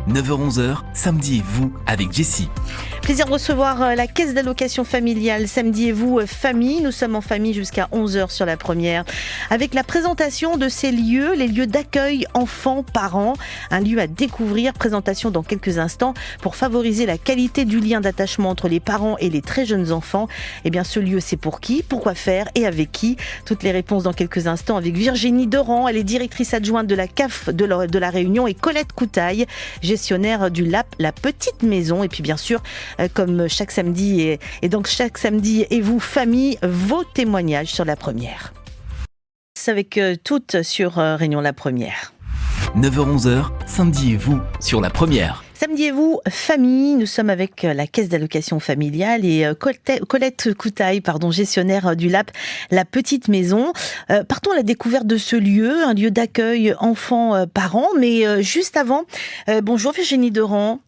9h-11h, Samedi et vous avec Jessie. Plaisir de recevoir la caisse d'allocation familiale Samedi et vous, famille. Nous sommes en famille jusqu'à 11h sur la première. Avec la présentation de ces lieux, les lieux d'accueil enfants-parents. Un lieu à découvrir, présentation dans quelques instants pour favoriser la qualité du lien d'attachement entre les parents et les très jeunes enfants. Eh bien, ce lieu, c'est pour qui, pourquoi faire et avec qui? Toutes les réponses dans quelques instants avec Virginie Doran. Elle est directrice adjointe de la CAF de la Réunion et Colette Coutaille, gestionnaire du LAP, la petite maison. Et puis bien sûr, comme chaque samedi et donc chaque samedi et vous, famille, vos témoignages sur la première. C'est avec toutes sur Réunion la première. 9h-11h, Samedi et vous sur la première. Samedi et vous, famille, nous sommes avec la caisse d'allocation familiale et Colette Coutaille, gestionnaire du LAP, la petite maison. Partons à la découverte de ce lieu, un lieu d'accueil enfants-parents, mais juste avant, bonjour Virginie Doran.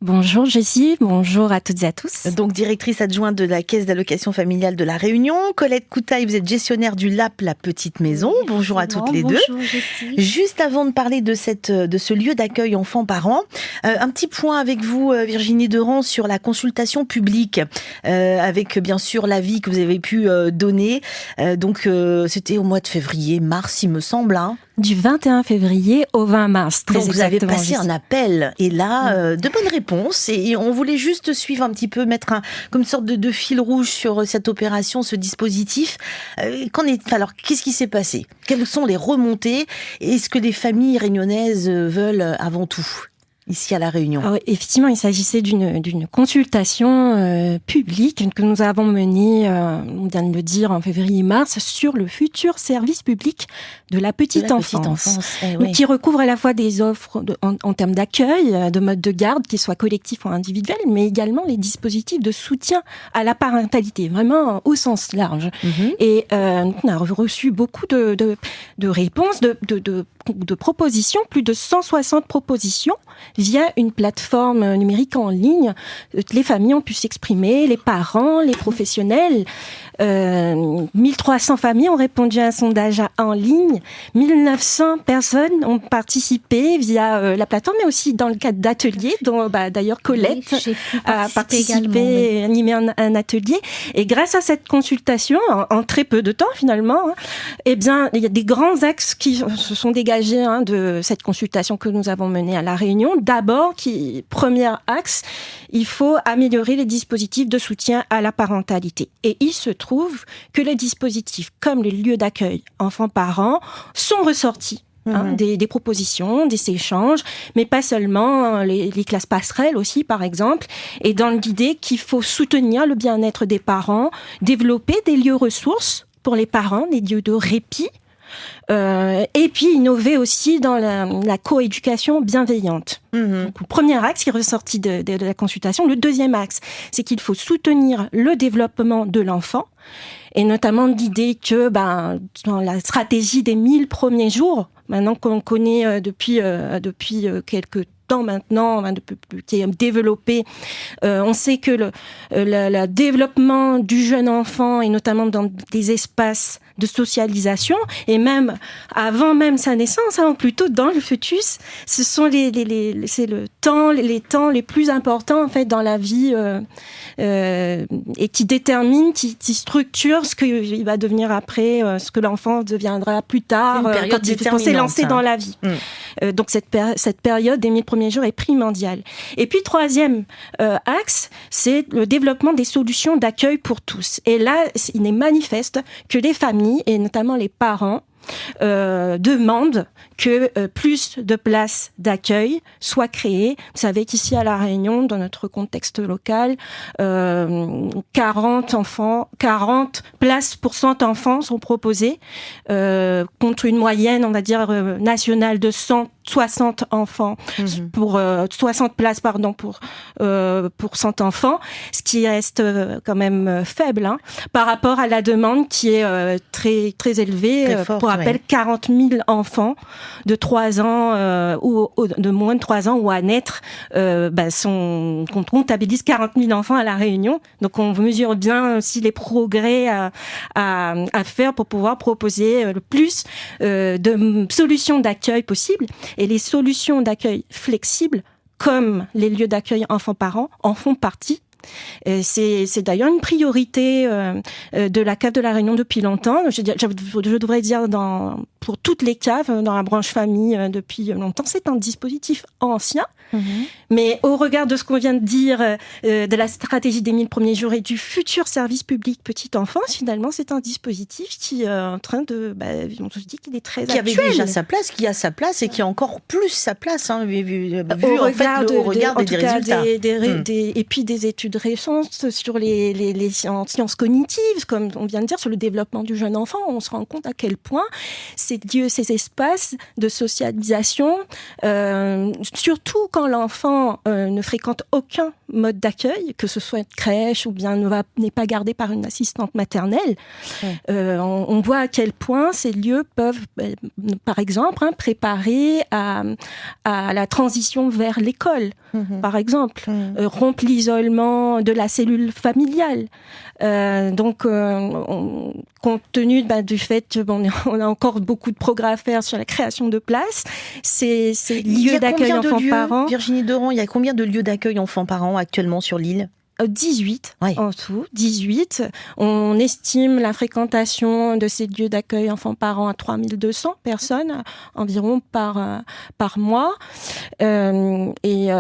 Bonjour Jessie, bonjour à toutes et à tous. Donc directrice adjointe de la caisse d'allocation familiale de la Réunion. Colette Coutaille, vous êtes gestionnaire du LAP, la petite maison. Oui, bonjour à toutes les deux. Bonjour Jessie. Juste avant de parler de ce lieu d'accueil enfants-parents, un petit point avec vous Virginie Doran sur la consultation publique, avec bien sûr l'avis que vous avez pu donner. Donc c'était au mois de février, mars il me semble. Du 21 février au 20 mars. Donc vous avez passé un appel et là, de bonnes réponses et on voulait juste suivre un petit peu, mettre comme une sorte de fil rouge sur cette opération, ce dispositif. Alors, qu'est-ce qui s'est passé? Quelles sont les remontées? Est-ce que les familles réunionnaises veulent avant tout ici à La Réunion? Alors, effectivement, il s'agissait d'une consultation publique que nous avons menée, on vient de le dire, en février-mars, sur le futur service public de la petite enfance. Donc, qui recouvre à la fois des offres en termes d'accueil, de mode de garde, qu'ils soient collectifs ou individuels, mais également les dispositifs de soutien à la parentalité, vraiment au sens large. Et on a reçu beaucoup de réponses, de propositions, plus de 160 propositions via une plateforme numérique en ligne. Les familles ont pu s'exprimer, les parents, les professionnels. 1300 familles ont répondu à un sondage en ligne. 1900 personnes ont participé via la plateforme, mais aussi dans le cadre d'ateliers, dont d'ailleurs Colette a participé, animé un atelier. Et grâce à cette consultation, en très peu de temps finalement, eh bien, il y a des grands axes qui se sont dégagés de cette consultation que nous avons menée à La Réunion. D'abord, premier axe, il faut améliorer les dispositifs de soutien à la parentalité. Et il se trouve que les dispositifs comme les lieux d'accueil enfants-parents sont ressortis. Des propositions, des échanges, mais pas seulement, les classes passerelles aussi, par exemple, et dans l'idée qu'il faut soutenir le bien-être des parents, développer des lieux ressources pour les parents, des lieux de répit, et puis innover aussi dans la coéducation bienveillante. Donc, le premier axe qui est ressorti de la consultation. Le deuxième axe, c'est qu'il faut soutenir le développement de l'enfant, et notamment l'idée que dans la stratégie des 1000 premiers jours, maintenant qu'on connaît depuis quelques temps maintenant, qui est développé, on sait que le développement du jeune enfant, et notamment dans des espaces de socialisation, et même avant même sa naissance, plutôt dans le fœtus, ce sont c'est les temps les plus importants en fait dans la vie, et qui détermine, qui structure ce qu'il va devenir après, ce que l'enfant deviendra plus tard, quand il s'est lancé dans la vie. Donc cette période des 1000 premiers jours est primordiale. Et puis troisième axe, c'est le développement des solutions d'accueil pour tous. Et là, il est manifeste que les familles, et notamment les parents, demandent que plus de places d'accueil soient créées. Vous savez qu'ici à La Réunion, dans notre contexte local, 40 places pour 100 enfants sont proposées, contre une moyenne, on va dire, nationale de 160 enfants, pour 60 places pour 100 enfants, ce qui reste quand même faible par rapport à la demande qui est très très élevée. Très forte, pour rappel, 40 000 enfants de 3 ans ou de moins de 3 ans ou à naître, on comptabilise 40 000 enfants à La Réunion. Donc on mesure bien aussi les progrès à faire pour pouvoir proposer le plus de solutions d'accueil possibles. Et les solutions d'accueil flexibles comme les lieux d'accueil enfants-parents en font partie. C'est d'ailleurs une priorité de la cave de la Réunion depuis longtemps. Je devrais dire pour toutes les caves dans la branche famille depuis longtemps. C'est un dispositif ancien, mais au regard de ce qu'on vient de dire de la stratégie des 1000 premiers jours et du futur service public petite enfance, finalement, c'est un dispositif qui est en train de... on se dit qu'il est très actuel. Qui avait déjà sa place, qui a sa place et qui a encore plus sa place, vu au regard des résultats. Et puis des études récentes sur les sciences cognitives, comme on vient de dire, sur le développement du jeune enfant. On se rend compte à quel point ces lieux, ces espaces de socialisation, surtout quand l'enfant ne fréquente aucun mode d'accueil, que ce soit une crèche ou bien n'est pas gardé par une assistante maternelle, on voit à quel point ces lieux peuvent, par exemple, préparer à la transition vers l'école, par exemple, rompre l'isolement de la cellule familiale. Compte tenu du fait qu'on a encore beaucoup de progrès à faire sur la création de places, ces lieux d'accueil enfants-parents... Virginie Doron, il y a combien de lieux d'accueil enfants-parents actuellement sur l'île ? 18 en tout, 18. On estime la fréquentation de ces lieux d'accueil enfants-parents à 3200 personnes environ par mois. Et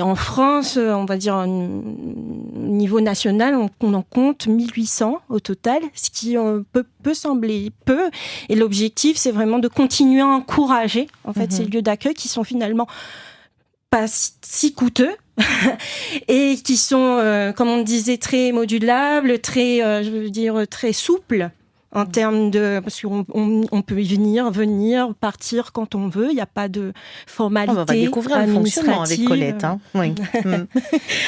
en France, on va dire au niveau national, on en compte 1800 au total, ce qui peut sembler peu. Et l'objectif, c'est vraiment de continuer à encourager ces lieux d'accueil qui sont finalement pas si coûteux et qui sont, comme on disait, très modulables, très souples en termes de... Parce qu'on peut y venir, partir quand on veut. Il n'y a pas de formalité administrative. On va découvrir le fonctionnement avec Colette. Oui.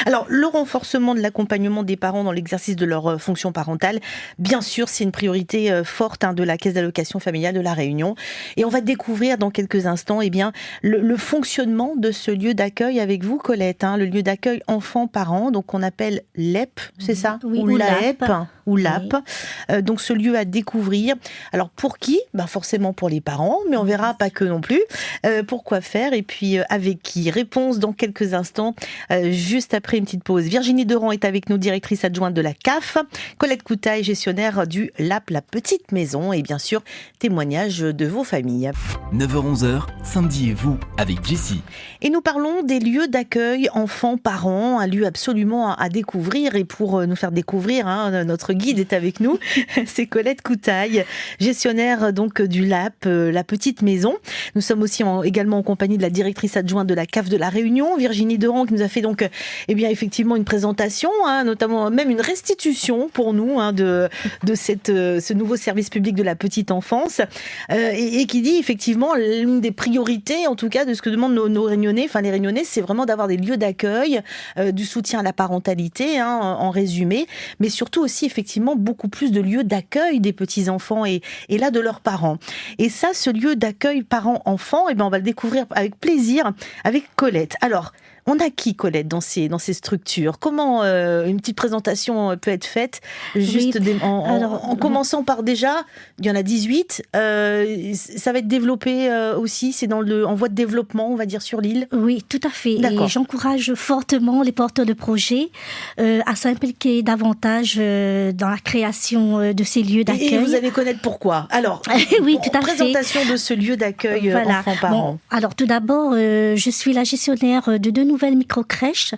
Alors, le renforcement de l'accompagnement des parents dans l'exercice de leur fonction parentale, bien sûr, c'est une priorité forte de la Caisse d'allocation familiale de la Réunion. Et on va découvrir dans quelques instants le fonctionnement de ce lieu d'accueil avec vous, Colette. Le lieu d'accueil enfants-parents, donc on appelle l'EP, c'est ça ? Oui, ou l'AEP ou l'AP. Oui. Donc ce lieu à découvrir. Alors pour qui ? Forcément pour les parents, mais on verra pas que non plus. Pourquoi faire ? Et puis avec qui ? Réponse dans quelques instants, juste après une petite pause. Virginie Doron est avec nous, directrice adjointe de la CAF. Colette Coutaille, gestionnaire du LAP, la petite maison. Et bien sûr, témoignage de vos familles. 9h-11h, Samedi et vous, avec Jessie. Et nous parlons des lieux d'accueil enfants-parents, un lieu absolument à découvrir. Et pour nous faire découvrir, notre guide est avec nous, c'est Colette Coutaille, gestionnaire donc du LAP, la petite maison. Nous sommes aussi également en compagnie de la directrice adjointe de la CAF de la Réunion, Virginie Doron, qui nous a fait donc effectivement une présentation, notamment même une restitution pour nous de ce nouveau service public de la petite enfance, et qui dit effectivement l'une des priorités, en tout cas de ce que demandent nos Réunionnais, les Réunionnais, c'est vraiment d'avoir des lieux d'accueil, du soutien à la parentalité, en résumé, mais surtout aussi effectivement beaucoup plus de lieux d'accueil des petits-enfants et là de leurs parents. Et ça, ce lieu d'accueil parents-enfants, on va le découvrir avec plaisir avec Colette. Alors, on a qui, Colette, dans ces structures ? Comment une petite présentation peut être faite ? Juste en commençant par déjà, il y en a 18. Ça va être développé aussi, c'est en voie de développement, on va dire, sur l'île ? Oui, tout à fait. D'accord. Et j'encourage fortement les porteurs de projets à s'impliquer davantage dans la création de ces lieux d'accueil. Et vous allez connaître pourquoi. Alors, oui, tout à présentation de ce lieu d'accueil enfants-parents. Alors, tout d'abord, je suis la gestionnaire de 2 nouvelles micro-crèches,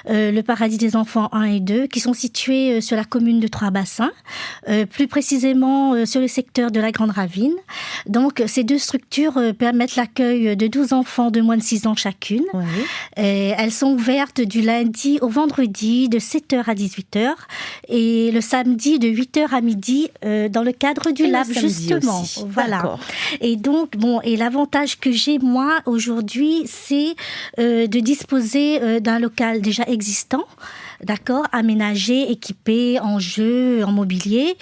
le Paradis des enfants 1 et 2, qui sont situées sur la commune de Trois-Bassins, plus précisément sur le secteur de la Grande Ravine. Donc, ces 2 structures permettent l'accueil de 12 enfants de moins de 6 ans chacune. Oui. Elles sont ouvertes du lundi au vendredi de 7h à 18h et le samedi de 8h à midi dans le cadre du LAP, justement. Aussi. Voilà. D'accord. Et donc, et l'avantage que j'ai, moi, aujourd'hui, c'est de disposer d'un local déjà existant, d'accord, aménagé, équipé en jeux, en mobilier.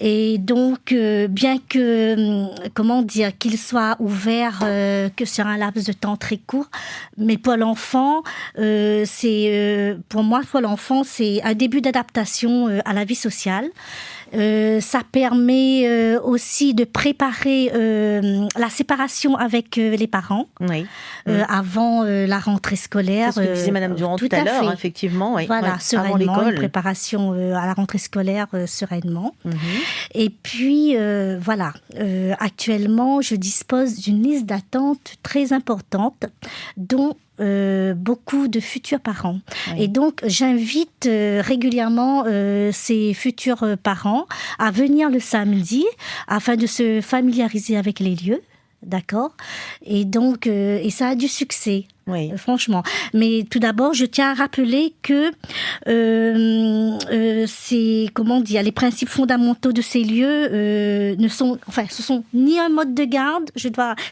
Et donc, bien que, qu'il soit ouvert que sur un laps de temps très court, mais Pôle Enfant, pour moi, Pôle Enfant, c'est un début d'adaptation à la vie sociale. Ça permet aussi de préparer la séparation avec les parents avant la rentrée scolaire. C'est ce que disait Madame Durand tout à l'heure, effectivement. Voilà, sereinement, avant l'école. Une préparation à la rentrée scolaire sereinement. Et puis, voilà, actuellement, je dispose d'une liste d'attente très importante, dont beaucoup de futurs parents. Et donc, j'invite régulièrement ces futurs parents à venir le samedi afin de se familiariser avec les lieux. D'accord. Et donc, et ça a du succès. Franchement. Mais tout d'abord, je tiens à rappeler que les principes fondamentaux de ces lieux ce sont ni un mode de garde.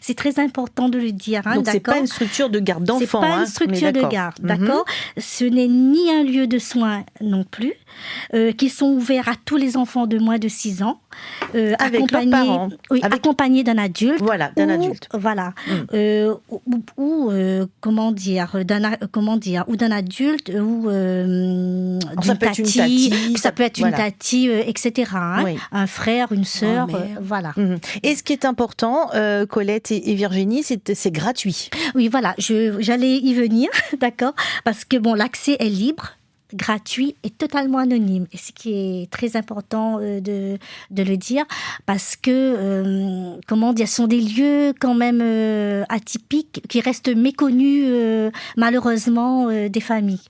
C'est très important de le dire. Donc c'est pas une structure de garde d'enfants. C'est pas une structure de garde, d'accord. Ce n'est ni un lieu de soins non plus, qui sont ouverts à tous les enfants de moins de 6 ans, avec leurs parents, accompagnés d'un adulte. Voilà, d'un adulte. Voilà. Ou d'un adulte, ou d'une tati, ça peut être une tati, etc. Un frère, une sœur, voilà. Et ce qui est important, Colette et Virginie, c'est gratuit. Oui, voilà, j'allais y venir, d'accord, parce que l'accès est libre, gratuit et totalement anonyme. Et ce qui est très important de le dire, parce que, ce sont des lieux quand même atypiques, qui restent méconnus malheureusement des familles.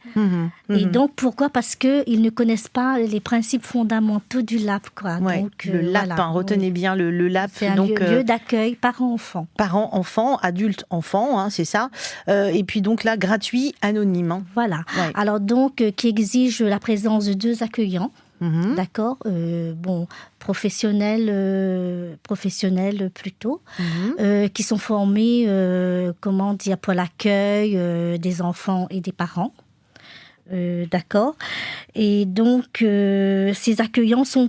Et donc, pourquoi ? Parce qu'ils ne connaissent pas les principes fondamentaux du LAP. Donc, le LAP, retenez bien le LAP. C'est un lieu d'accueil parents-enfants. Parents-enfants, adultes-enfants, c'est ça. Et puis donc là, gratuit, anonyme. Voilà. Alors donc, qui exige la présence de 2 accueillants, d'accord, professionnels plutôt, qui sont formés, pour l'accueil des enfants et des parents. D'accord. Et donc, ces accueillants sont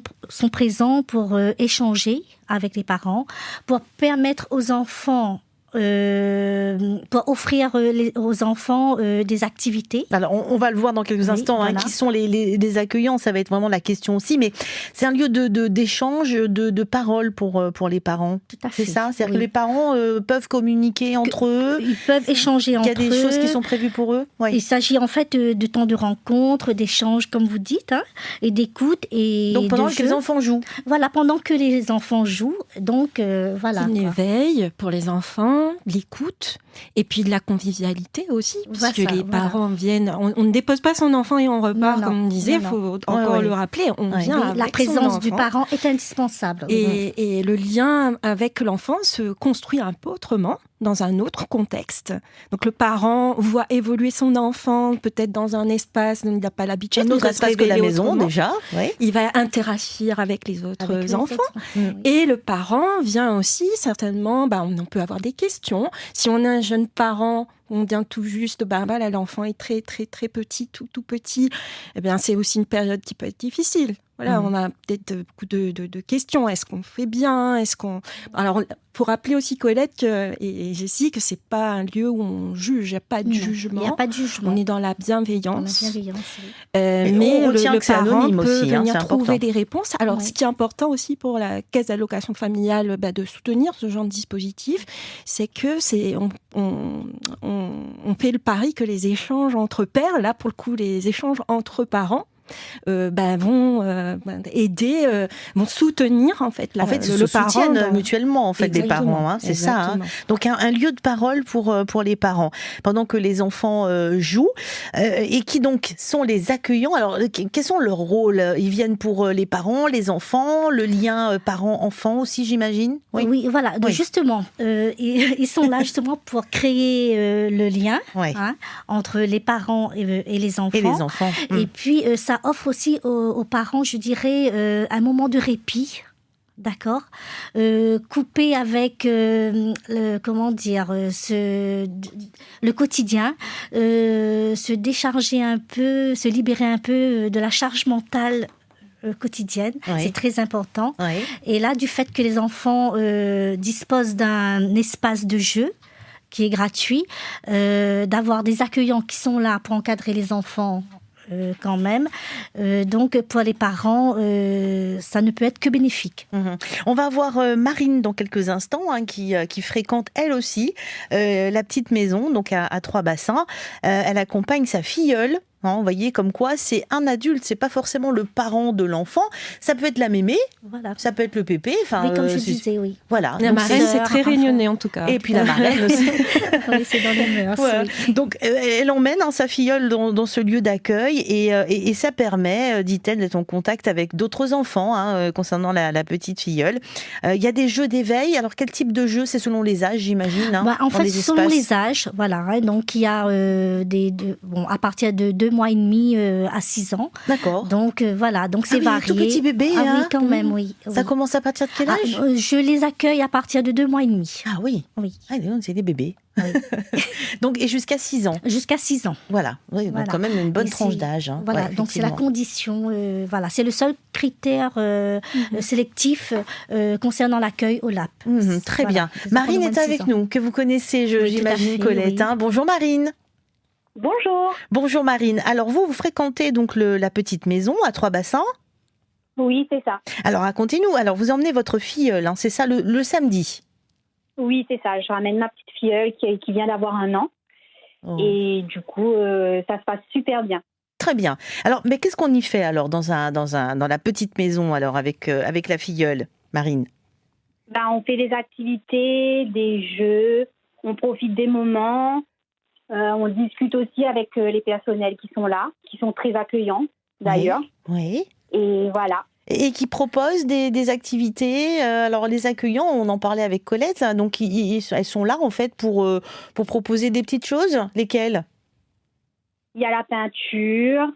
présents pour échanger avec les parents, pour permettre aux enfants pour offrir aux enfants des activités. Alors, on va le voir dans quelques instants, qui sont les accueillants, ça va être vraiment la question aussi, mais c'est un lieu d'échange, de paroles pour les parents. Tout à fait. C'est ça ? C'est-à-dire que les parents peuvent communiquer entre eux. Ils peuvent échanger entre eux. Il y a des choses qui sont prévues pour eux. Il s'agit en fait de temps de rencontre, d'échange, comme vous dites, et d'écoute. Donc pendant que les enfants jouent. Voilà, pendant que les enfants jouent. Donc, voilà. Une éveil pour les enfants, l'écoute, et puis de la convivialité aussi, parce que les parents viennent, on ne dépose pas son enfant et on repart, comme on disait, il faut encore le rappeler, on vient avec la présence son du parent est indispensable. Et le lien avec l'enfant se construit un peu autrement, dans un autre contexte. Donc le parent voit évoluer son enfant, peut-être dans un espace où il n'a pas l'habitude de se réveiller que la maison déjà. Il va interagir avec les autres enfants. Et le parent vient aussi, certainement, on peut avoir des questions. Si on est un jeune parent, on vient tout juste, l'enfant est très, très, très petit, tout petit, c'est aussi une période qui peut être difficile. Voilà, on a peut-être beaucoup de questions. Est-ce qu'on fait bien ? Alors, faut rappeler aussi, Colette et Jessie, que c'est pas un lieu où on juge. Il n'y a pas de jugement. Il n'y a pas de jugement. On est dans la bienveillance. Mais le parent peut aussi, venir trouver important. des réponses. Alors, ce qui est important aussi pour la caisse d'allocation familiale, de soutenir ce genre de dispositif, c'est que on fait le pari que les échanges entre pairs, là pour le coup, les échanges entre parents, vont aider, vont soutenir en fait le parent mutuellement les parents, c'est ça. Donc un lieu de parole pour les parents pendant que les enfants jouent et qui donc sont les accueillants. Alors quels sont leurs rôles ? Ils viennent pour les parents, les enfants, le lien parent-enfant aussi, j'imagine. Oui, voilà. Donc justement, ils sont là justement pour créer le lien entre les parents et les enfants. Et puis ça offre aussi aux parents, je dirais, un moment de répit. D'accord, couper avec le quotidien, se décharger un peu, se libérer un peu de la charge mentale quotidienne, c'est très important. Et là, du fait que les enfants disposent d'un espace de jeu qui est gratuit, d'avoir des accueillants qui sont là pour encadrer les enfants quand même. Donc pour les parents, ça ne peut être que bénéfique. On va voir Marine dans quelques instants, qui fréquente elle aussi la petite maison, donc à Trois-Bassins. Elle accompagne sa filleule. Vous voyez, comme quoi c'est un adulte, c'est pas forcément le parent de l'enfant. Ça peut être la mémé, ça peut être le pépé. Oui, comme je disais, oui. Voilà. La marraine, c'est très réunionnais en tout cas. Et puis la marraine aussi. Oui, c'est dans les mœurs. Ouais. Oui. Donc elle emmène sa filleule dans ce lieu d'accueil et ça permet, dit-elle, d'être en contact avec d'autres enfants concernant la petite filleule. Il y a des jeux d'éveil. Alors quel type de jeu? C'est selon les âges, j'imagine. En fait, selon les âges, voilà. Donc il y a à partir de 2 mois et demi à 6 ans. D'accord. Donc voilà, donc c'est varié. Tout petit bébé. Oui, quand même, oui. Ça commence à partir de quel âge? Je les accueille à partir de 2 mois et demi. Ah oui. Oui. C'est des bébés. Oui. Donc, et jusqu'à 6 ans. Jusqu'à 6 ans. Voilà. Oui, donc quand même une bonne tranche d'âge. Voilà, donc c'est la condition. C'est le seul critère sélectif concernant l'accueil au LAP. Très bien. Marine est avec nous, que vous connaissez, j'imagine, Colette. Oui. Bonjour Marine. Bonjour. Bonjour Marine. Alors vous fréquentez donc la petite maison à Trois-Bassins? Oui, c'est ça. Alors racontez-nous. Alors vous emmenez votre filleule, c'est ça, le samedi? Oui, c'est ça. Je ramène ma petite filleule qui vient d'avoir 1 an. Oh. Et du coup, ça se passe super bien. Très bien. Alors, mais qu'est-ce qu'on y fait alors dans la petite maison alors avec la filleule, Marine? On fait des activités, des jeux, on profite des moments. On discute aussi avec les personnels qui sont là, qui sont très accueillants d'ailleurs. Oui. Et voilà. Et qui proposent des activités. Alors les accueillants, on en parlait avec Colette, donc elles sont là en fait pour proposer des petites choses. Lesquelles? Il y a la peinture,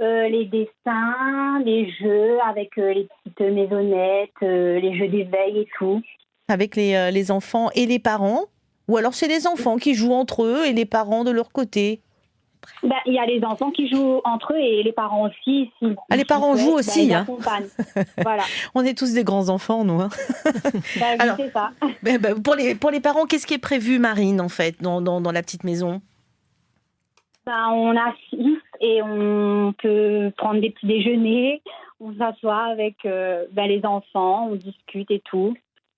les dessins, les jeux avec les petites maisonnettes, les jeux d'éveil et tout. Avec les enfants et les parents? Ou alors c'est les enfants qui jouent entre eux et les parents de leur côté? Il y a les enfants qui jouent entre eux et les parents aussi. Les parents jouent aussi. Ils accompagnent. Voilà. On est tous des grands enfants, nous. Alors, c'est ça. Pour les parents, qu'est-ce qui est prévu, Marine, en fait, dans la petite maison? On assiste et on peut prendre des petits déjeuners. On s'assoit avec les enfants, on discute et tout.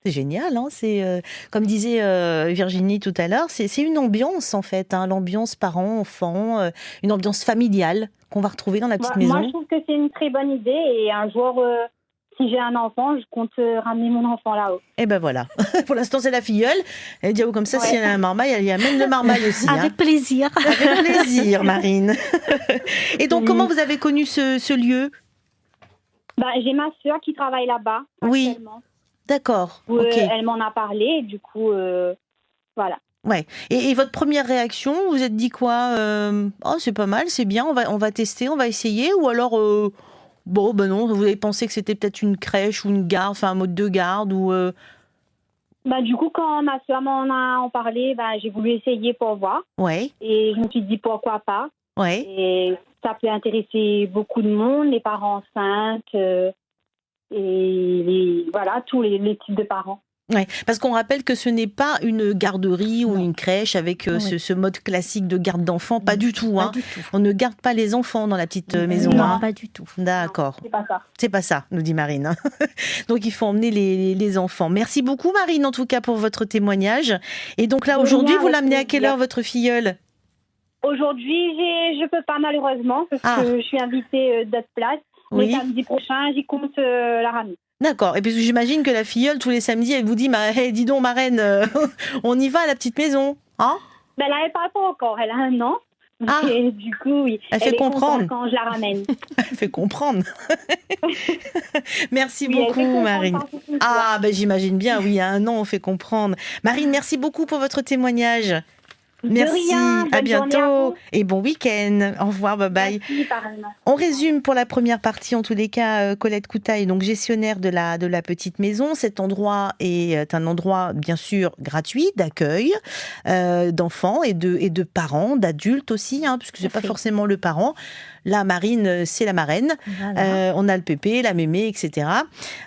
C'est génial, c'est comme disait Virginie tout à l'heure, c'est une ambiance en fait, l'ambiance parents-enfants, une ambiance familiale qu'on va retrouver dans la petite maison. Moi, je trouve que c'est une très bonne idée et un jour, si j'ai un enfant, je compte ramener mon enfant là-haut. Et ben voilà, pour l'instant c'est la filleule. Elle dit comme ça, si elle a un marmaille, elle y amène le marmaille aussi. Avec plaisir. Avec plaisir, Marine. Et donc, comment vous avez connu ce lieu? J'ai ma sœur qui travaille là-bas. Oui. Actuellement. D'accord. Elle m'en a parlé, et du coup, voilà. Ouais. Et votre première réaction, vous êtes dit quoi? Oh, c'est pas mal, c'est bien, on va tester, on va essayer, ou alors non, vous avez pensé que c'était peut-être une crèche ou une garde, enfin un mode de garde ou. Du coup, quand ma soeur m'en a parlé, j'ai voulu essayer pour voir. Ouais. Et je me suis dit pourquoi pas. Ouais. Et ça peut intéresser beaucoup de monde, les parents enceintes. Et tous les types de parents. Ouais, parce qu'on rappelle que ce n'est pas une garderie ou une crèche avec ce mode classique de garde d'enfants, pas du tout. Pas du tout. On ne garde pas les enfants dans la petite maison. Non, pas du tout. D'accord. C'est pas ça. C'est pas ça, nous dit Marine. Donc il faut emmener les enfants. Merci beaucoup Marine en tout cas pour votre témoignage. Et donc là aujourd'hui, vous l'amenez à quelle heure votre filleule? Aujourd'hui, je peux pas malheureusement parce que je suis invitée d'autres places. Mais samedi prochain, j'y compte la ramener. D'accord. Et puis j'imagine que la filleule, tous les samedis, elle vous dit dis donc, marraine, on y va à la petite maison. Hein? Là, elle parle pas encore. Elle a 1 an. Et du coup, oui. Elle fait comprendre quand je la ramène. Elle fait comprendre. Merci beaucoup, Marine. J'imagine bien, oui, à 1 an, on fait comprendre. Marine, merci beaucoup pour votre témoignage. Merci, à bientôt et bon week-end. Au revoir, bye bye. Merci, pareillement. On résume pour la première partie, en tous les cas, Colette Coutaille, donc gestionnaire de la petite maison. Cet endroit est un endroit bien sûr gratuit d'accueil d'enfants et de parents, d'adultes aussi, puisque c'est pas forcément le parent. Là, Marine, c'est la marraine. Voilà. On a le pépé, la mémé, etc.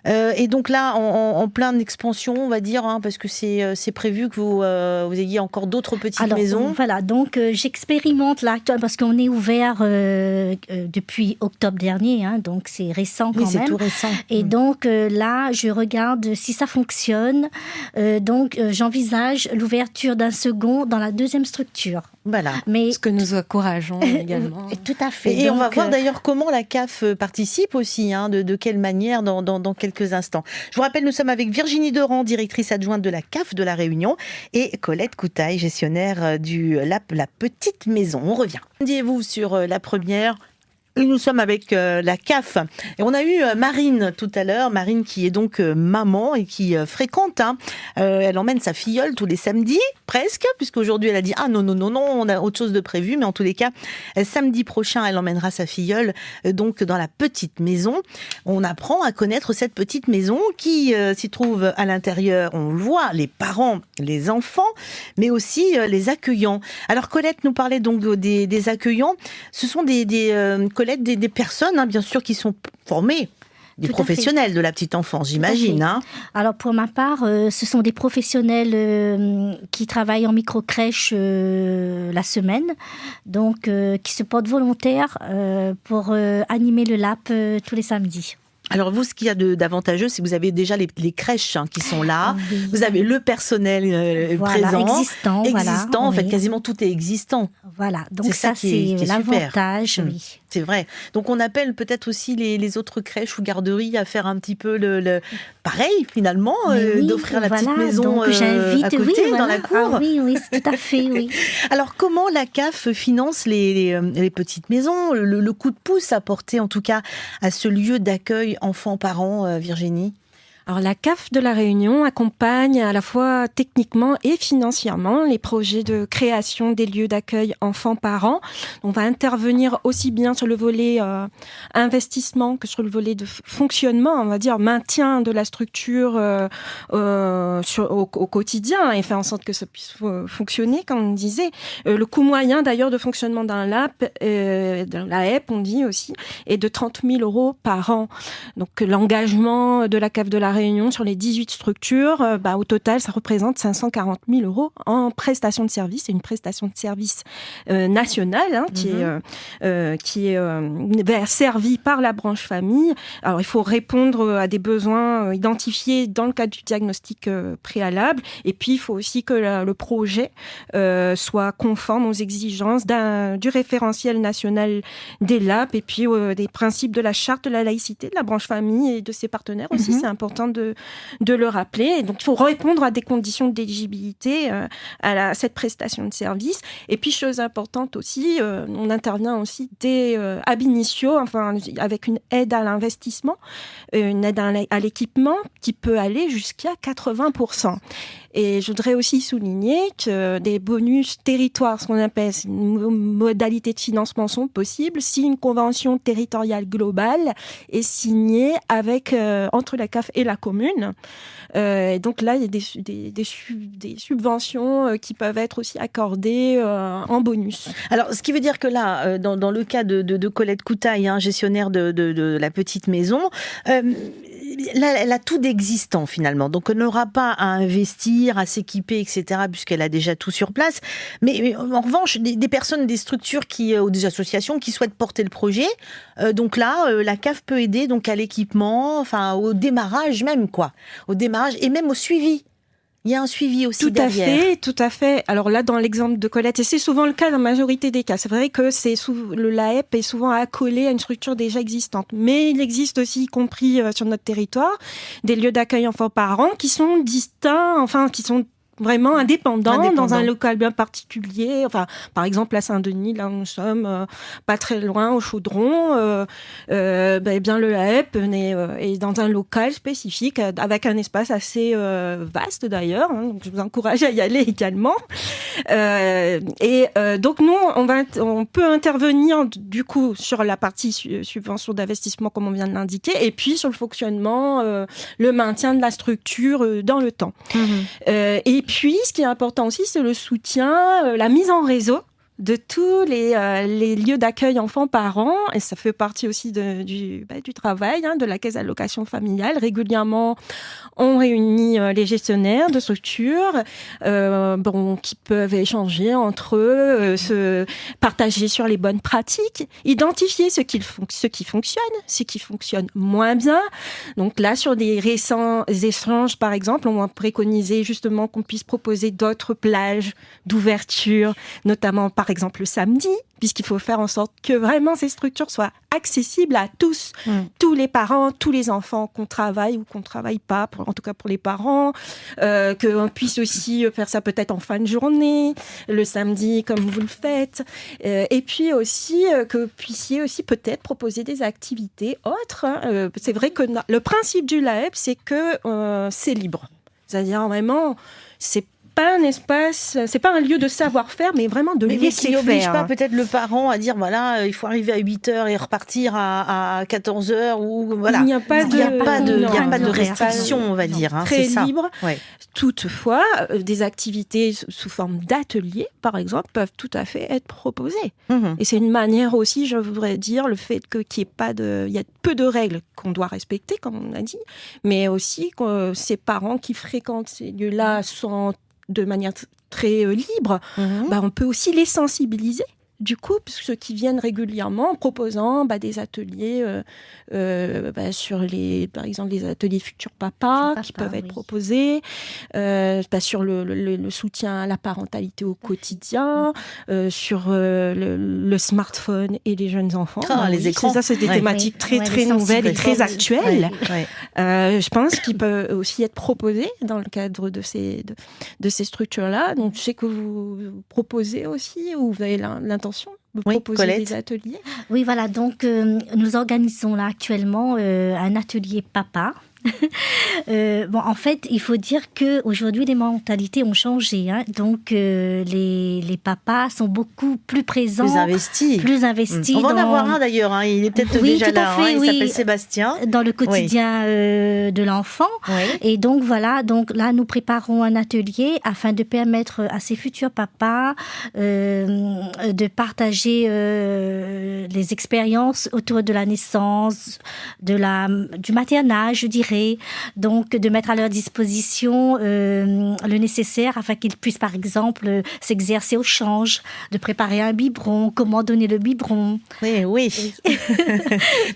Et donc là, en pleine expansion, on va dire, parce que c'est prévu que vous ayez encore d'autres petites maisons. maison. Voilà, donc j'expérimente là actuellement parce qu'on est ouvert depuis octobre dernier, hein, donc c'est récent quand même. Oui, c'est tout récent. Et donc là, je regarde si ça fonctionne. Donc j'envisage l'ouverture d'un second dans la deuxième structure. Voilà. Mais ce que nous encourageons également. Tout à fait. Et donc, on va voir d'ailleurs comment la CAF participe aussi, hein, de quelle manière dans quelques instants. Je vous rappelle, nous sommes avec Virginie Deran, directrice adjointe de la CAF de La Réunion, et Colette Coutaille, gestionnaire du la Petite Maison. On revient. Dites-vous sur la première. Nous sommes avec la CAF et on a eu Marine tout à l'heure, Marine qui est donc maman et qui fréquente, elle emmène sa filleule tous les samedis, presque, puisqu'aujourd'hui elle a dit « Ah non, on a autre chose de prévu », mais en tous les cas, samedi prochain, elle emmènera sa filleule donc dans la Petite Maison. On apprend à connaître cette petite maison qui s'y trouve à l'intérieur, on le voit, les parents, les enfants, mais aussi les accueillants. Alors Colette nous parlait donc des accueillants, ce sont des personnes, bien sûr, qui sont formées, des professionnels de la petite enfance, j'imagine. Alors, pour ma part, ce sont des professionnels qui travaillent en micro-crèche la semaine, donc qui se portent volontaires pour animer le LAP tous les samedis. Alors vous, ce qu'il y a d'avantageux, c'est que vous avez déjà les crèches qui sont là, oui. Vous avez le personnel présent, existant, en fait, quasiment tout est existant. Voilà, donc ça c'est l'avantage, oui. C'est vrai. Donc on appelle peut-être aussi les autres crèches ou garderies à faire un petit peu le pareil finalement, d'offrir la petite maison à côté, dans la cour. Ah, oui, tout à fait, oui. Alors comment la CAF finance les petites maisons, le coup de pouce apporté en tout cas à ce lieu d'accueil enfants-parents, Virginie? Alors la CAF de La Réunion accompagne à la fois techniquement et financièrement les projets de création des lieux d'accueil enfants-parents. On va intervenir aussi bien sur le volet investissement que sur le volet de fonctionnement, on va dire maintien de la structure au quotidien et faire en sorte que ça puisse fonctionner, comme on disait. Le coût moyen d'ailleurs de fonctionnement d'un LAP, dans la HEP on dit aussi, est de 30 000 € par an. Donc l'engagement de la CAF de La Réunion sur les 18 structures, au total, ça représente 540 000 € en prestation de service. C'est une prestation de service nationale qui est servie par la branche famille. Alors, il faut répondre à des besoins identifiés dans le cadre du diagnostic préalable. Et puis, il faut aussi que le projet soit conforme aux exigences du référentiel national des LAP et puis des principes de la charte de la laïcité de la branche famille et de ses partenaires aussi. C'est important de le rappeler. Et donc, il faut répondre à des conditions d'éligibilité à cette prestation de service. Et puis, chose importante aussi, on intervient aussi dès ab initio, avec une aide à l'investissement, une aide à l'équipement qui peut aller jusqu'à 80%. Et je voudrais aussi souligner que des bonus territoires, ce qu'on appelle une modalité de financement, sont possibles si une convention territoriale globale est signée entre la CAF et la commune. Et donc là, il y a des subventions qui peuvent être aussi accordées en bonus. Alors, ce qui veut dire que là, dans le cas de Colette Coutaille, gestionnaire de la petite maison, elle a tout d'existant finalement. Donc, elle n'aura pas à investir, à s'équiper, etc., puisqu'elle a déjà tout sur place. Mais en revanche, des personnes, des structures ou des associations qui souhaitent porter le projet, donc là, la CAF peut aider donc à l'équipement, au démarrage même, quoi. Au démarrage et même au suivi. Il y a un suivi aussi derrière. Tout à fait. Alors là, dans l'exemple de Colette, et c'est souvent le cas dans la majorité des cas, c'est vrai que l'AEP est souvent accolé à une structure déjà existante. Mais il existe aussi, y compris sur notre territoire, des lieux d'accueil enfants-parents qui sont distincts, qui sont vraiment indépendant dans un local bien particulier. Par exemple, à Saint-Denis, là où nous sommes, pas très loin, au Chaudron, le AEP est dans un local spécifique, avec un espace assez vaste d'ailleurs. Donc, je vous encourage à y aller également. Donc, nous, on peut intervenir du coup sur la partie subvention d'investissement, comme on vient de l'indiquer, et puis sur le fonctionnement, le maintien de la structure dans le temps. Et puis, ce qui est important aussi, c'est le soutien, la mise en réseau de tous les lieux d'accueil enfants-parents, et ça fait partie aussi du travail de la caisse d'allocation familiale. Régulièrement, on réunit les gestionnaires de structures qui peuvent échanger entre eux, se partager sur les bonnes pratiques, identifier ce qui fonctionne, ce qui fonctionne moins bien. Donc là, sur des récents échanges, par exemple, on a préconisé justement qu'on puisse proposer d'autres plages d'ouverture, notamment par exemple le samedi, puisqu'il faut faire en sorte que vraiment ces structures soient accessibles à tous, tous les parents, tous les enfants, qu'on travaille ou qu'on travaille pas, en tout cas pour les parents, qu'on puisse aussi faire ça peut-être en fin de journée, le samedi comme vous le faites, et puis aussi que vous puissiez aussi peut-être proposer des activités autres. C'est vrai que le principe du LAEP, c'est que c'est libre. C'est-à-dire vraiment, c'est pas un espace, c'est pas un lieu de savoir-faire, mais vraiment de laisser faire. Mais qui n'oblige pas peut-être le parent à dire, voilà, il faut arriver à 8h et repartir à 14h, ou voilà. Il n'y a pas de restriction, on va dire. Très c'est libre. Ouais. Toutefois, des activités sous forme d'ateliers, par exemple, peuvent tout à fait être proposées. Et c'est une manière aussi, je voudrais dire, le fait qu'il y a peu de règles qu'on doit respecter, comme on a dit, mais aussi que ces parents qui fréquentent ces lieux-là sont de manière très libre, on peut aussi les sensibiliser. Du coup, ceux qui viennent régulièrement en proposant des ateliers sur par exemple les ateliers Futur Papa qui peuvent être proposés, sur le soutien à la parentalité au quotidien, sur le smartphone et les jeunes enfants. Les écrans. Ça, c'est des thématiques très nouvelles et très actuelles. Je pense qu'ils peuvent aussi être proposés dans le cadre de ces structures-là. Donc, je sais que vous proposez aussi, ou vous avez l'intention de proposer des ateliers. Oui, voilà. Donc, nous organisons là actuellement un atelier papa. En fait, il faut dire que aujourd'hui les mentalités ont changé. Donc, les papas sont beaucoup plus présents, plus investis. On va en avoir un d'ailleurs. Il est peut-être déjà là. Il s'appelle Sébastien. Dans le quotidien de l'enfant. Et donc voilà. Donc là, nous préparons un atelier afin de permettre à ces futurs papas de partager les expériences autour de la naissance, du maternage, je dirais. Donc, de mettre à leur disposition le nécessaire afin qu'ils puissent, par exemple, s'exercer au change, de préparer un biberon, comment donner le biberon. Oui.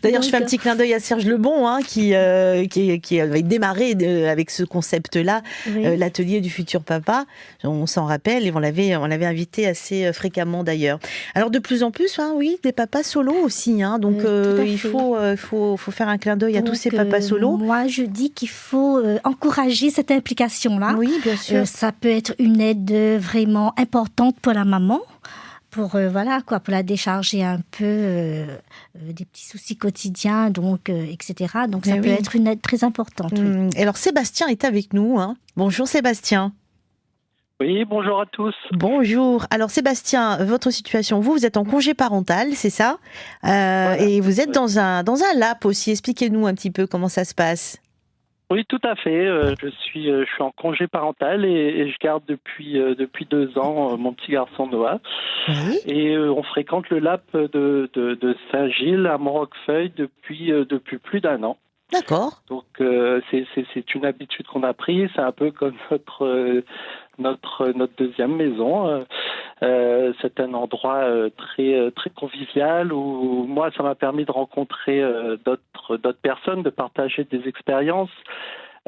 D'ailleurs, je fais un petit clin d'œil à Serge Lebon, qui avait démarré avec ce concept-là, l'atelier du futur papa. On s'en rappelle, et on l'avait invité assez fréquemment d'ailleurs. Alors, de plus en plus, des papas solos aussi. Donc, il faut faire un clin d'œil à tous ces papas solos. Moi, je dis qu'il faut encourager cette implication-là. Oui, bien sûr. Ça peut être une aide vraiment importante pour la maman, pour la décharger un peu des petits soucis quotidiens, etc. Donc, ça peut être une aide très importante. Et alors, Sébastien est avec nous. Bonjour Sébastien. Oui, bonjour à tous. Bonjour. Alors Sébastien, votre situation, vous êtes en congé parental, c'est ça ? Et vous êtes dans un LAP aussi. Expliquez-nous un petit peu comment ça se passe. Oui, tout à fait. Je suis en congé parental et je garde depuis 2 ans mon petit garçon Noah. Oui. Et on fréquente le LAP de Saint-Gilles à Montreuil depuis plus d'1 an. D'accord. Donc c'est une habitude qu'on a prise. C'est un peu comme notre deuxième maison. C'est un endroit très convivial où moi ça m'a permis de rencontrer d'autres personnes, de partager des expériences,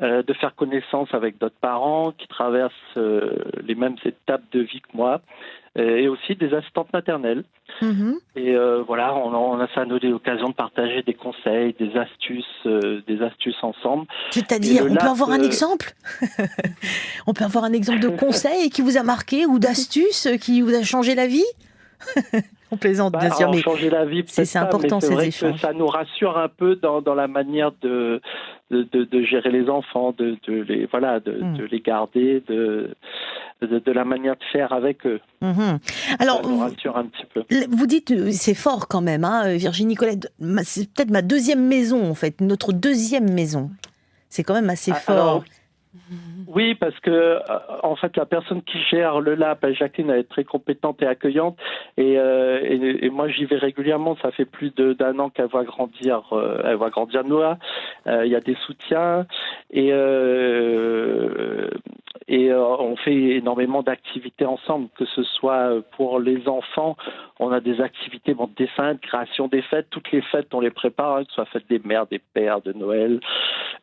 de faire connaissance avec d'autres parents qui traversent les mêmes étapes de vie que moi, et aussi des assistantes maternelles. Et on a ça donné l'occasion de partager des conseils, des astuces ensemble. C'est-à-dire, on peut avoir un exemple On peut avoir un exemple de conseil qui vous a marqué, ou d'astuces qui vous a changé la vie? On plaisante, bien sûr, mais changer la vie, c'est important, ces échanges. Ça nous rassure un peu dans la manière de gérer les enfants, de les garder, de la manière de faire avec eux. Alors, ça nous rassure un petit peu. Vous dites, c'est fort quand même, Virginie Colette, c'est peut-être ma deuxième maison en fait, notre deuxième maison. C'est quand même assez fort. Oui, parce que en fait, la personne qui gère le lab, Jacqueline, elle est très compétente et accueillante, et moi j'y vais régulièrement. Ça fait plus d'un an qu'elle va grandir. Elle va grandir Noah. Il y a des soutiens et on fait énormément d'activités ensemble, que ce soit pour les enfants. On a des activités, de dessin, de création des fêtes. Toutes les fêtes, on les prépare, que ce soit fête des mères, des pères, de Noël.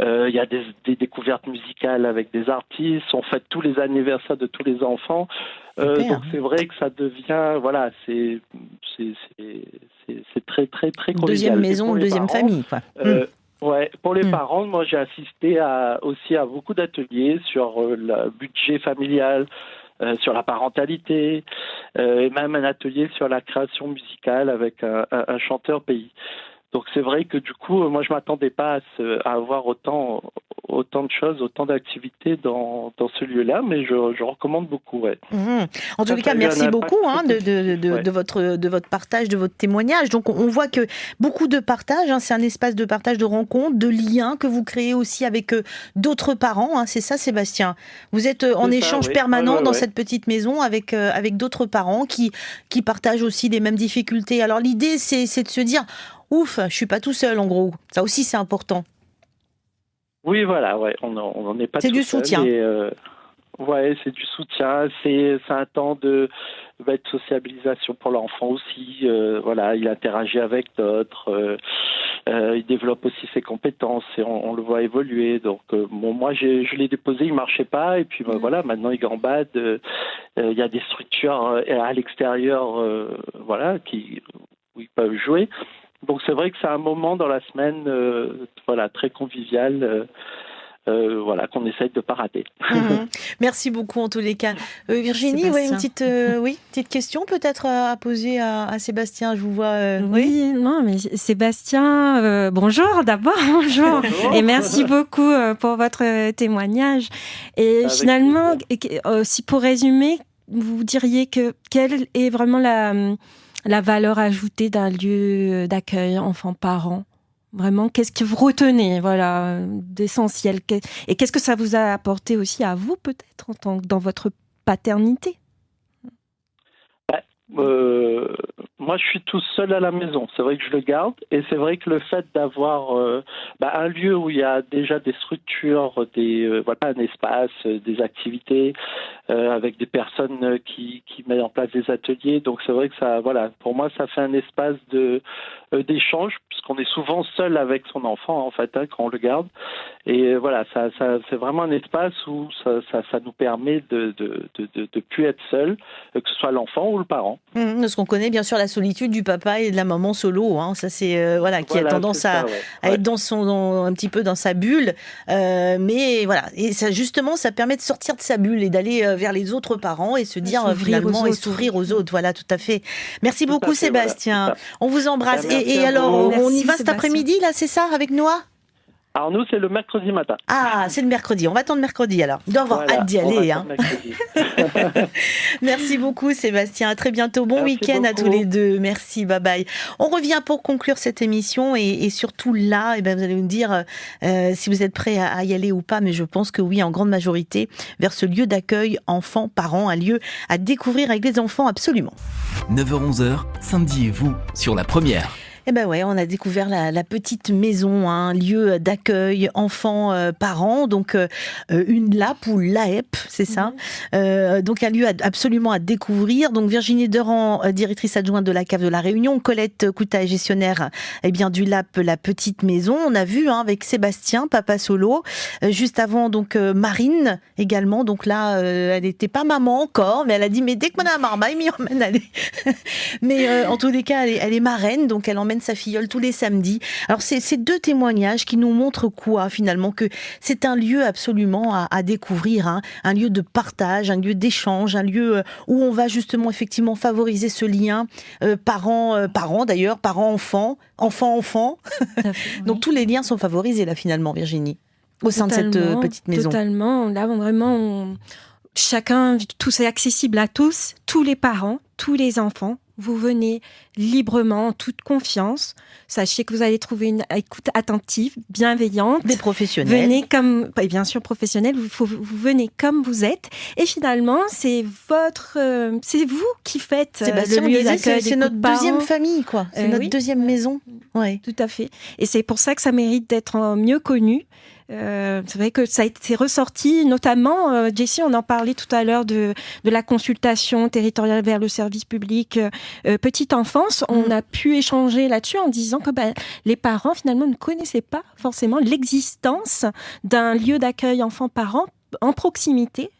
Il y a des découvertes musicales avec des artistes. On fête tous les anniversaires de tous les enfants. Donc c'est vrai que ça devient, voilà, c'est très très très convivial. Deuxième maison, deuxième parents, famille, quoi. Ouais, pour les parents, moi j'ai assisté aussi à beaucoup d'ateliers sur le budget familial, sur la parentalité, et même un atelier sur la création musicale avec un chanteur pays. Donc c'est vrai que du coup, moi je m'attendais pas à avoir autant de choses, autant d'activités dans ce lieu-là, mais je recommande beaucoup. Ouais. En tous les cas, merci beaucoup de votre partage, de votre témoignage. Donc on voit que beaucoup de partage, c'est un espace de partage, de rencontres, de liens que vous créez aussi avec d'autres parents. C'est ça, Sébastien. Vous êtes en échange permanent dans cette petite maison avec d'autres parents qui partagent aussi les mêmes difficultés. Alors l'idée, c'est de se dire, ouf, je suis pas tout seul en gros. Ça aussi, c'est important. Oui, voilà, ouais, on n'en est pas tout seul. C'est du soutien. Ouais, c'est du soutien. C'est un temps de sociabilisation pour l'enfant aussi. Voilà, il interagit avec d'autres. Il développe aussi ses compétences et on le voit évoluer. Donc, moi, je l'ai déposé, il marchait pas. Et puis, voilà, maintenant, il gambade. Il y a des structures à l'extérieur, voilà, où ils peuvent jouer. Donc c'est vrai que c'est un moment dans la semaine, très convivial, qu'on essaye de pas rater. Merci beaucoup en tous les cas. Virginie, une petite question peut-être à poser à Sébastien. Je vous vois. Non, mais Sébastien, bonjour d'abord, bonjour, et merci beaucoup pour votre témoignage. Et avec finalement, si pour résumer, vous diriez quelle est vraiment la valeur ajoutée d'un lieu d'accueil enfants-parents? Vraiment, qu'est-ce que vous retenez, d'essentiel? Et qu'est-ce que ça vous a apporté aussi à vous, peut-être, dans votre paternité? Moi, je suis tout seul à la maison. C'est vrai que je le garde. Et c'est vrai que le fait d'avoir un lieu où il y a déjà des structures, un espace, des activités, avec des personnes qui mettent en place des ateliers. Donc, c'est vrai que ça, pour moi, ça fait un espace d'échange, puisqu'on est souvent seul avec son enfant, en fait, quand on le garde. Et ça c'est vraiment un espace où ça nous permet de plus être seul, que ce soit l'enfant ou le parent. Parce qu'on connaît bien sûr la solitude du papa et de la maman solo, ça c'est qui a tendance à être un petit peu dans sa bulle, mais voilà, et ça justement ça permet de sortir de sa bulle et d'aller vers les autres parents et se dire finalement et s'ouvrir aux autres. Voilà, tout à fait. Merci beaucoup Sébastien. Voilà. On vous embrasse. Et alors on y va cet après-midi là, c'est ça, avec Noah? Alors nous, c'est le mercredi matin. Ah, c'est le mercredi. On va attendre mercredi alors. Il doit avoir hâte d'y aller. Merci beaucoup Sébastien. À très bientôt. Bon week-end à tous les deux. Merci, bye bye. On revient pour conclure cette émission et surtout là, vous allez me dire si vous êtes prêts à y aller ou pas, mais je pense que oui, en grande majorité, vers ce lieu d'accueil enfants-parents, un lieu à découvrir avec les enfants absolument. 9h-11h, Samedi et vous, sur la première. On a découvert la petite maison, un lieu d'accueil enfants-parents, donc une LAP ou l'AEP, c'est ça. Donc un lieu absolument à découvrir. Donc Virginie Durand, directrice adjointe de la cave de la Réunion, Colette Couta, gestionnaire du LAP, la petite maison. On a vu avec Sébastien, papa solo, juste avant donc Marine également. Donc là, elle n'était pas maman encore, mais elle a dit mais dès que mon marmaille m'y emmène aller. Mais en tous les cas, elle est marraine, donc elle emmène sa filleule tous les samedis. Alors c'est deux témoignages qui nous montrent quoi finalement, que c'est un lieu absolument à découvrir, un lieu de partage, un lieu d'échange, un lieu où on va justement effectivement favoriser ce lien parents d'ailleurs, parents-enfants, enfants-enfants. Donc tous les liens sont favorisés là finalement, Virginie, au sein de cette petite maison. Totalement, là vraiment chacun, tout c'est accessible à tous les parents, tous les enfants. vous venez librement, en toute confiance. Sachez que vous allez trouver une écoute attentive, bienveillante. Des professionnels. Venez comme, et bien sûr professionnels, vous venez comme vous êtes. Et finalement, c'est vous qui faites Sébastien, le lieu d'accueil. C'est notre deuxième famille, quoi. C'est notre deuxième maison. Ouais. Tout à fait. Et c'est pour ça que ça mérite d'être mieux connu. C'est vrai que ça a été ressorti, notamment, Jessie, on en parlait tout à l'heure de la consultation territoriale vers le service public petite enfance. On a pu échanger là-dessus en disant que les parents, finalement, ne connaissaient pas forcément l'existence d'un lieu d'accueil enfants-parents en proximité,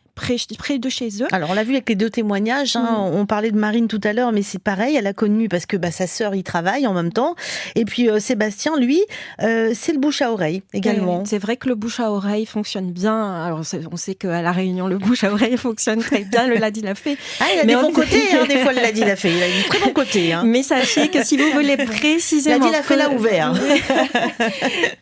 près de chez eux. Alors, on l'a vu avec les 2 témoignages. On parlait de Marine tout à l'heure, mais c'est pareil. Elle a connu parce que sa sœur y travaille en même temps. Et puis, Sébastien, lui, c'est le bouche à oreille également. C'est vrai que le bouche à oreille fonctionne bien. Alors, on sait qu'à La Réunion, le bouche à oreille fonctionne très bien. Le Ladi l'a fait. Il a des bons côtés, des fois, le Ladi l'a fait. Il a des très bons côtés. Mais sachez que si vous voulez précisément... Ladi l'a fait là ouvert.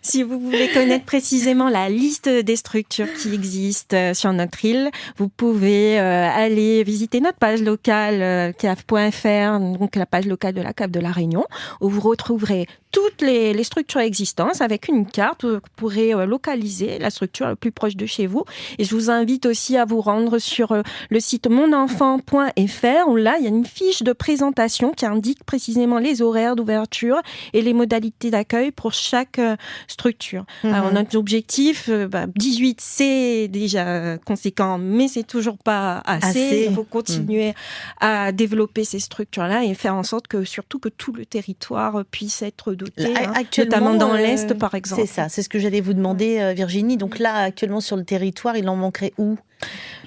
Si vous voulez connaître précisément la liste des structures qui existent sur notre île, vous pouvez aller visiter notre page locale cave.fr, donc la page locale de la cave de La Réunion, où vous retrouverez toutes les structures existantes avec une carte où vous pourrez localiser la structure la plus proche de chez vous. Et je vous invite aussi à vous rendre sur le site monenfant.fr où là, il y a une fiche de présentation qui indique précisément les horaires d'ouverture et les modalités d'accueil pour chaque structure. Alors, notre objectif, 18, c'est déjà conséquent, mais c'est toujours pas assez. Il faut continuer à développer ces structures-là et faire en sorte que, surtout, que tout le territoire puisse être doté, notamment dans l'Est, par exemple. C'est ça, c'est ce que j'allais vous demander, Virginie. Donc là, actuellement, sur le territoire, il en manquerait où ?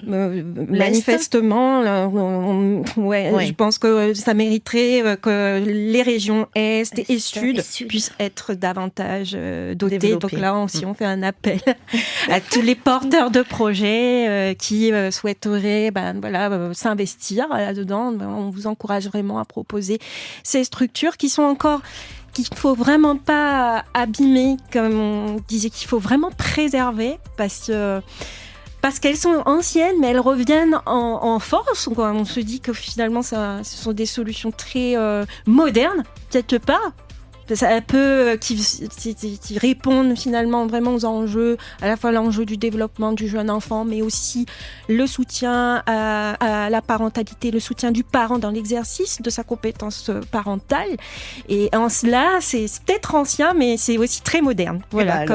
Manifestement, je pense que ça mériterait que les régions Est et Sud puissent être davantage dotées. Développées. Donc là, on fait un appel à tous les porteurs de projets qui souhaiteraient s'investir là-dedans. On vous encourage vraiment à proposer ces structures qui sont encore... qu'il ne faut vraiment pas abîmer, comme on disait, qu'il faut vraiment préserver, parce qu'elles sont anciennes, mais elles reviennent en force. On se dit que finalement, ce sont des solutions très modernes, quelque part. Qui répondent finalement vraiment aux enjeux, à la fois l'enjeu du développement du jeune enfant, mais aussi le soutien à la parentalité, le soutien du parent dans l'exercice de sa compétence parentale. Et en cela, c'est peut-être ancien, mais c'est aussi très moderne. Voilà.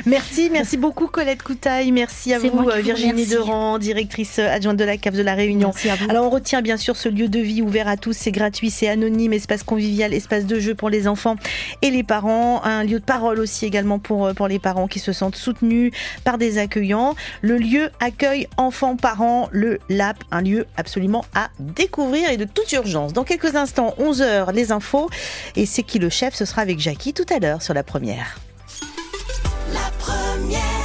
Merci beaucoup Colette Coutaille, merci à vous Virginie Derand, directrice adjointe de la cave de La Réunion. Merci à vous. Alors on retient bien sûr ce lieu de vie ouvert à tous, c'est gratuit, c'est anonyme, espace convivial, espace de jeu pour les enfants et les parents, un lieu de parole aussi également pour les parents qui se sentent soutenus par des accueillants. Le lieu accueille enfants-parents, le LAP, un lieu absolument à découvrir et de toute urgence. Dans quelques instants, 11h, les infos. Et c'est qui le chef ? Ce sera avec Jackie tout à l'heure sur La Première. La Première.